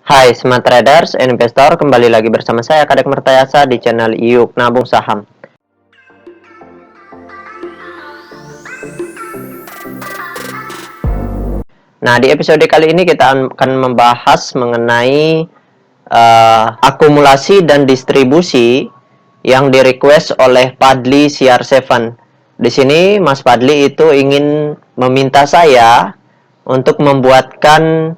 Hai Smart Traders and Investor, kembali lagi bersama saya Kadek Mertayasa di channel Yuk Nabung Saham. Nah, di episode kali ini kita akan membahas mengenai akumulasi dan distribusi yang di-request oleh Padli CR7. Di sini Mas Padli itu ingin meminta saya untuk membuatkan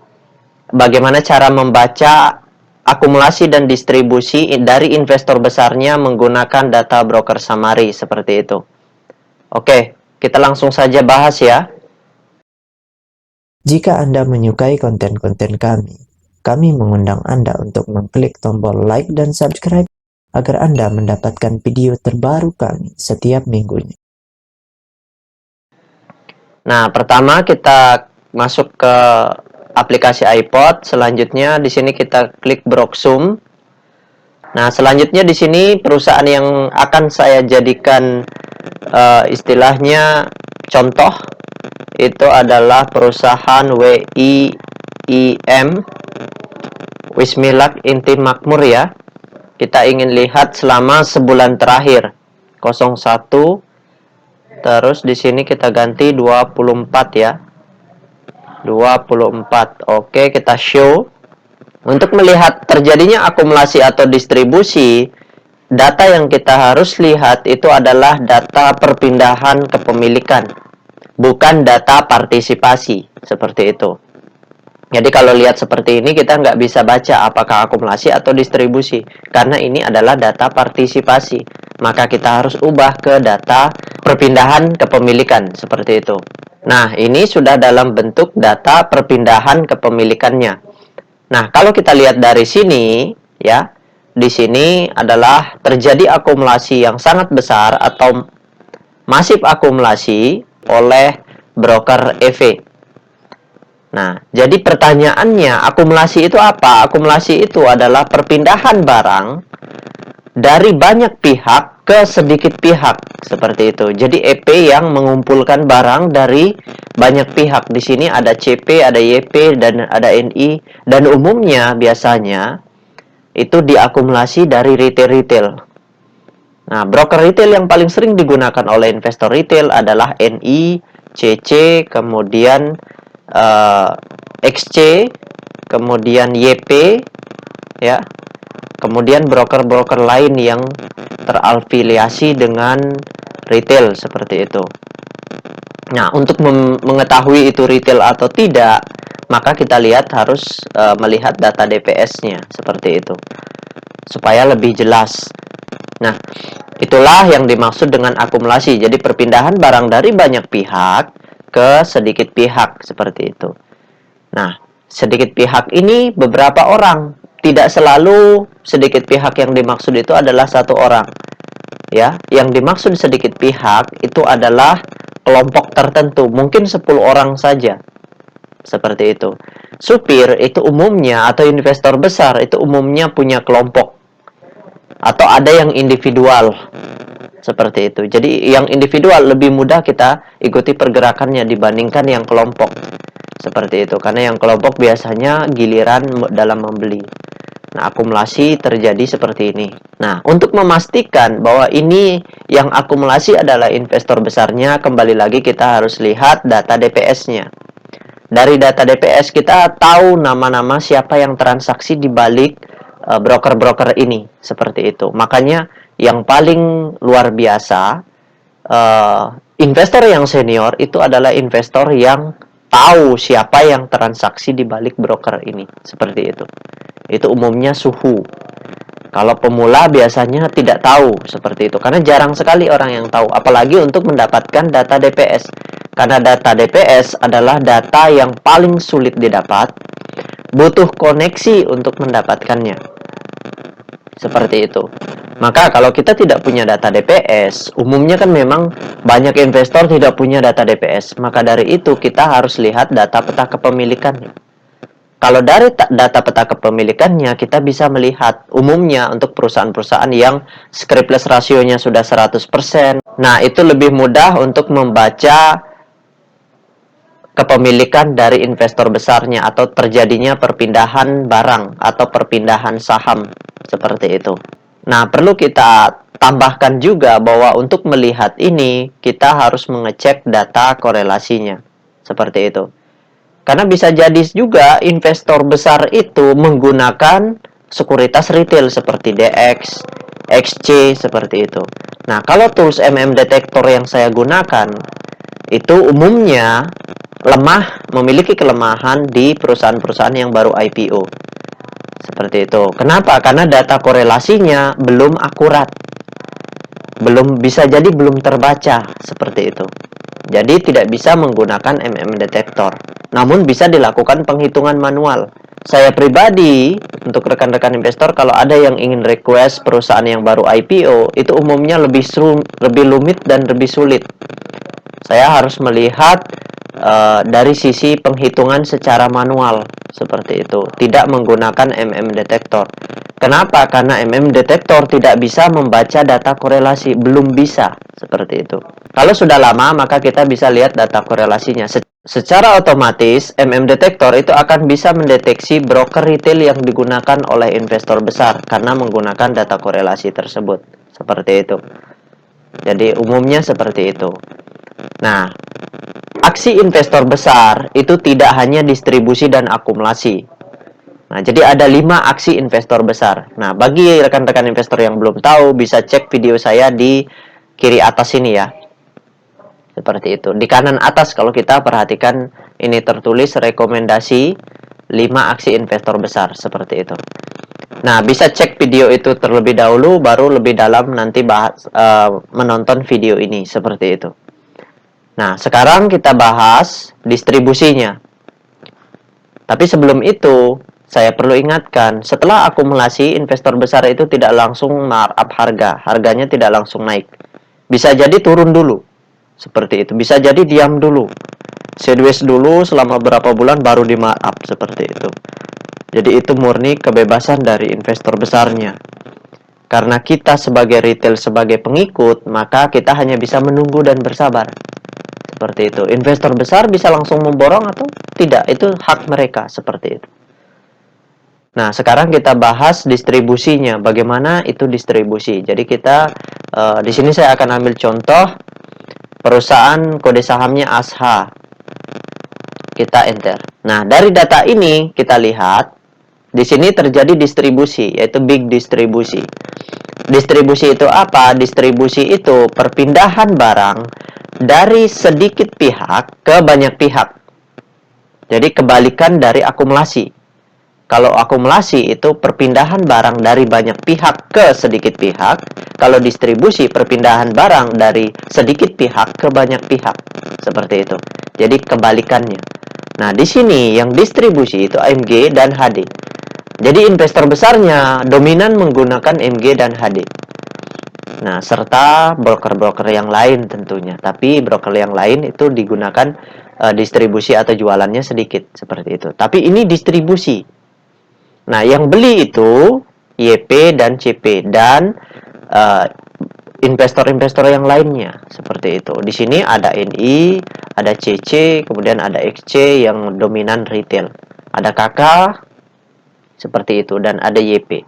bagaimana cara membaca akumulasi dan distribusi dari investor besarnya menggunakan data broker summary seperti itu. Oke, kita langsung saja bahas ya. Jika Anda menyukai konten-konten kami mengundang Anda untuk mengklik tombol like dan subscribe agar Anda mendapatkan video terbaru kami setiap minggunya. Nah, pertama kita masuk ke aplikasi iPod. Selanjutnya di sini kita klik Broksum. Nah, selanjutnya di sini perusahaan yang akan saya jadikan istilahnya contoh itu adalah perusahaan WIIM Wismilak Inti Makmur ya. Kita ingin lihat selama sebulan terakhir 01. Terus di sini kita ganti 24 ya. 24. Oke, kita show. Untuk melihat terjadinya akumulasi atau distribusi, data yang kita harus lihat itu adalah data perpindahan kepemilikan, bukan data partisipasi, seperti itu. Jadi kalau lihat seperti ini, kita nggak bisa baca apakah akumulasi atau distribusi, karena ini adalah data partisipasi. Maka kita harus ubah ke data perpindahan kepemilikan, seperti itu. Nah, ini sudah dalam bentuk data perpindahan kepemilikannya. Nah, kalau kita lihat dari sini, ya, di sini adalah terjadi akumulasi yang sangat besar atau masif akumulasi oleh broker EV. Nah, jadi pertanyaannya, akumulasi itu apa? Akumulasi itu adalah perpindahan barang dari banyak pihak ke sedikit pihak, seperti itu. Jadi EP yang mengumpulkan barang dari banyak pihak. Di sini ada CP, ada YP, dan ada NI. Dan umumnya biasanya itu diakumulasi dari retail-retail. Nah, broker retail yang paling sering digunakan oleh investor retail adalah NI, CC, kemudian XC, kemudian YP, ya. Kemudian broker-broker lain yang terafiliasi dengan retail seperti itu. Nah, untuk mengetahui itu retail atau tidak, maka kita lihat harus melihat data DPS-nya seperti itu, supaya lebih jelas. Nah, itulah yang dimaksud dengan akumulasi. Jadi perpindahan barang dari banyak pihak ke sedikit pihak seperti itu. Nah, sedikit pihak ini beberapa orang. Tidak selalu sedikit pihak yang dimaksud itu adalah satu orang. Ya, yang dimaksud sedikit pihak itu adalah kelompok tertentu, mungkin 10 orang saja. Seperti itu. Supir itu umumnya atau investor besar itu umumnya punya kelompok atau ada yang individual. Seperti itu. Jadi yang individual lebih mudah kita ikuti pergerakannya dibandingkan yang kelompok. Seperti itu. Karena yang kelompok biasanya giliran dalam membeli. Nah, akumulasi terjadi seperti ini. Nah, untuk memastikan bahwa ini yang akumulasi adalah investor besarnya, kembali lagi kita harus lihat data DPS-nya. Dari data DPS kita tahu nama-nama siapa yang transaksi di balik broker-broker ini, seperti itu. Makanya yang paling luar biasa, investor yang senior itu adalah investor yang tahu siapa yang transaksi di balik broker ini, seperti itu. Itu umumnya suhu. Kalau pemula biasanya tidak tahu seperti itu, karena jarang sekali orang yang tahu, apalagi untuk mendapatkan data DPS. Karena data DPS adalah data yang paling sulit didapat, butuh koneksi untuk mendapatkannya. Seperti itu. Maka kalau kita tidak punya data DPS, umumnya kan memang banyak investor tidak punya data DPS. Maka dari itu kita harus lihat data peta kepemilikannya. Kalau dari data peta kepemilikannya, kita bisa melihat umumnya untuk perusahaan-perusahaan yang scriptless rasionya sudah 100%. Nah, itu lebih mudah untuk membaca kepemilikan dari investor besarnya atau terjadinya perpindahan barang atau perpindahan saham seperti itu. Nah, perlu kita tambahkan juga bahwa untuk melihat ini kita harus mengecek data korelasinya seperti itu. Karena bisa jadi juga investor besar itu menggunakan sekuritas retail seperti DX, XC seperti itu. Nah, kalau tools Detektor yang saya gunakan itu umumnya memiliki kelemahan di perusahaan-perusahaan yang baru IPO. Seperti itu. Kenapa? Karena data korelasinya belum akurat. Bisa jadi belum terbaca seperti itu. Jadi tidak bisa menggunakan Detektor. Namun bisa dilakukan penghitungan manual. Saya pribadi, untuk rekan-rekan investor, kalau ada yang ingin request perusahaan yang baru IPO, itu umumnya lebih rumit dan lebih sulit. Saya harus melihat dari sisi penghitungan secara manual, seperti itu. Tidak menggunakan Detektor. Kenapa? Karena Detektor tidak bisa membaca data korelasi. Belum bisa, seperti itu. Kalau sudah lama, maka kita bisa lihat data korelasinya. Secara otomatis, Detektor itu akan bisa mendeteksi broker retail yang digunakan oleh investor besar karena menggunakan data korelasi tersebut. Seperti itu. Jadi, umumnya seperti itu. Nah, aksi investor besar itu tidak hanya distribusi dan akumulasi. Nah, jadi ada 5 aksi investor besar. Nah, bagi rekan-rekan investor yang belum tahu, bisa cek video saya di kiri atas ini ya. Seperti itu. Di kanan atas kalau kita perhatikan ini tertulis rekomendasi 5 aksi investor besar, seperti itu. Nah, bisa cek video itu terlebih dahulu, baru lebih dalam nanti menonton video ini, seperti itu. Nah, sekarang kita bahas distribusinya. Tapi sebelum itu, saya perlu ingatkan, setelah akumulasi, investor besar itu tidak langsung markup harga. Harganya tidak langsung naik. Bisa jadi turun dulu. Seperti itu. Bisa jadi diam dulu. Sideways dulu selama berapa bulan baru di markup. Seperti itu. Jadi itu murni kebebasan dari investor besarnya. Karena kita sebagai retail, sebagai pengikut, maka kita hanya bisa menunggu dan bersabar. Seperti itu. Investor besar bisa langsung memborong atau tidak. Itu hak mereka. Seperti itu. Nah, sekarang kita bahas distribusinya. Bagaimana itu distribusi. Jadi kita, di sini saya akan ambil contoh perusahaan kode sahamnya ASHA. Kita enter. Nah, dari data ini kita lihat, di sini terjadi distribusi, yaitu big distribusi. Distribusi itu apa? Distribusi itu perpindahan barang dari sedikit pihak ke banyak pihak. Jadi kebalikan dari akumulasi. Kalau akumulasi itu perpindahan barang dari banyak pihak ke sedikit pihak. Kalau distribusi perpindahan barang dari sedikit pihak ke banyak pihak. Seperti itu. Jadi kebalikannya. Nah, di sini yang distribusi itu MG dan HD. Jadi investor besarnya dominan menggunakan MG dan HD. Nah, serta broker-broker yang lain tentunya. Tapi broker yang lain itu digunakan distribusi atau jualannya sedikit. Seperti itu. Tapi ini distribusi. Nah, yang beli itu YP dan CP dan investor-investor yang lainnya seperti itu. Di sini ada NI, ada CC, kemudian ada XC yang dominan retail. Ada KK seperti itu dan ada YP.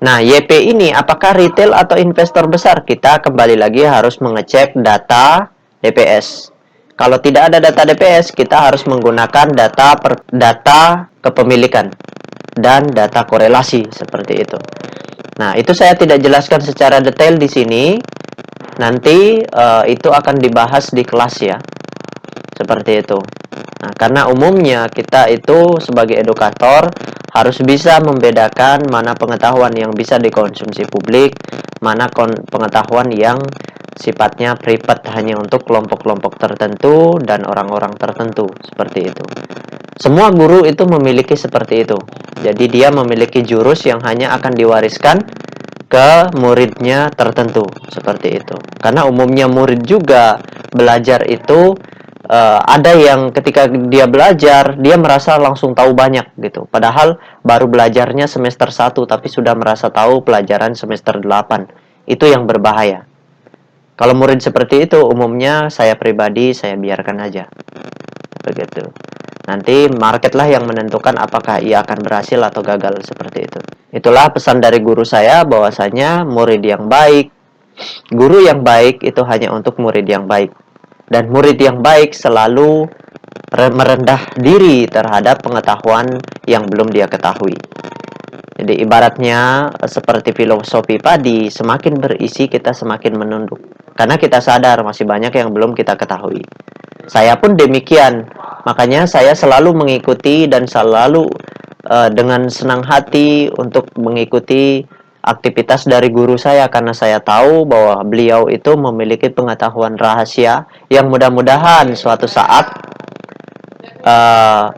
Nah, YP ini apakah retail atau investor besar? Kita kembali lagi harus mengecek data DPS. Kalau tidak ada data DPS, kita harus menggunakan data kepemilikan dan data korelasi seperti itu. Nah, itu saya tidak jelaskan secara detail di sini. Nanti itu akan dibahas di kelas ya. Seperti itu. Nah, karena umumnya kita itu sebagai edukator harus bisa membedakan mana pengetahuan yang bisa dikonsumsi publik, mana pengetahuan yang sifatnya private hanya untuk kelompok-kelompok tertentu dan orang-orang tertentu. Seperti itu. Semua guru itu memiliki seperti itu. Jadi dia memiliki jurus yang hanya akan diwariskan ke muridnya tertentu. Seperti itu. Karena umumnya murid juga belajar itu ada yang ketika dia belajar, dia merasa langsung tahu banyak gitu. Padahal baru belajarnya semester 1 tapi sudah merasa tahu pelajaran semester 8. Itu yang berbahaya. Kalau murid seperti itu umumnya saya pribadi saya biarkan aja. begitu. Nanti marketlah yang menentukan apakah ia akan berhasil atau gagal, seperti itu. Itulah pesan dari guru saya, bahwasanya murid yang baik, guru yang baik itu hanya untuk murid yang baik. Dan murid yang baik selalu merendah diri terhadap pengetahuan yang belum dia ketahui. Jadi ibaratnya seperti filosofi padi, semakin berisi kita semakin menunduk. Karena kita sadar masih banyak yang belum kita ketahui. Saya pun demikian. Makanya saya selalu mengikuti dan selalu dengan senang hati untuk mengikuti aktivitas dari guru saya, karena saya tahu bahwa beliau itu memiliki pengetahuan rahasia yang mudah-mudahan suatu saat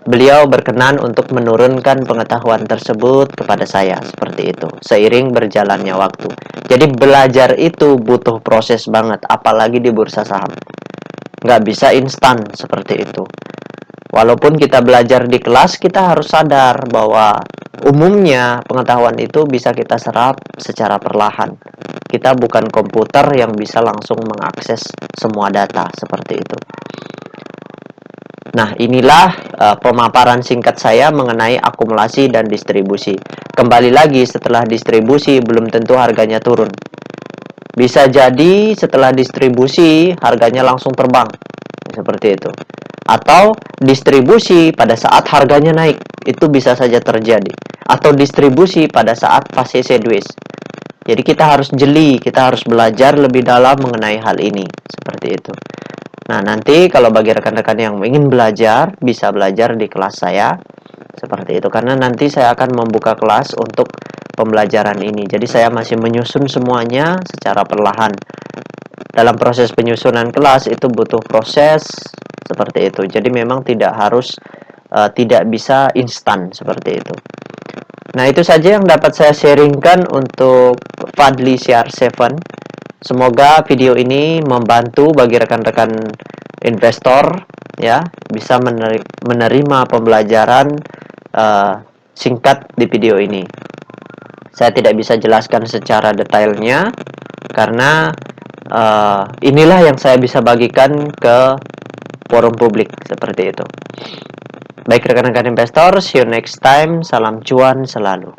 beliau berkenan untuk menurunkan pengetahuan tersebut kepada saya, seperti itu, seiring berjalannya waktu. Jadi belajar itu butuh proses banget, apalagi di bursa saham. Nggak bisa instan seperti itu. Walaupun kita belajar di kelas, kita harus sadar bahwa umumnya pengetahuan itu bisa kita serap secara perlahan. Kita bukan komputer yang bisa langsung mengakses semua data, seperti itu. Nah, inilah pemaparan singkat saya mengenai akumulasi dan distribusi. Kembali lagi, setelah distribusi belum tentu harganya turun. Bisa jadi setelah distribusi harganya langsung terbang, seperti itu. Atau distribusi pada saat harganya naik, itu bisa saja terjadi. Atau distribusi pada saat fase sideways. Jadi kita harus jeli, kita harus belajar lebih dalam mengenai hal ini, seperti itu. Nah, nanti kalau bagi rekan-rekan yang ingin belajar, bisa belajar di kelas saya, seperti itu. Karena nanti saya akan membuka kelas untuk pembelajaran ini. Jadi saya masih menyusun semuanya secara perlahan. Dalam proses penyusunan kelas itu butuh proses seperti itu. Jadi memang tidak bisa instan seperti itu. Nah, itu saja yang dapat saya sharingkan untuk Fadli CR7. Semoga video ini membantu bagi rekan-rekan investor, ya, bisa menerima pembelajaran singkat di video ini. Saya tidak bisa jelaskan secara detailnya karena inilah yang saya bisa bagikan ke forum publik, seperti itu. Baik rekan-rekan investor, see you next time. Salam cuan selalu.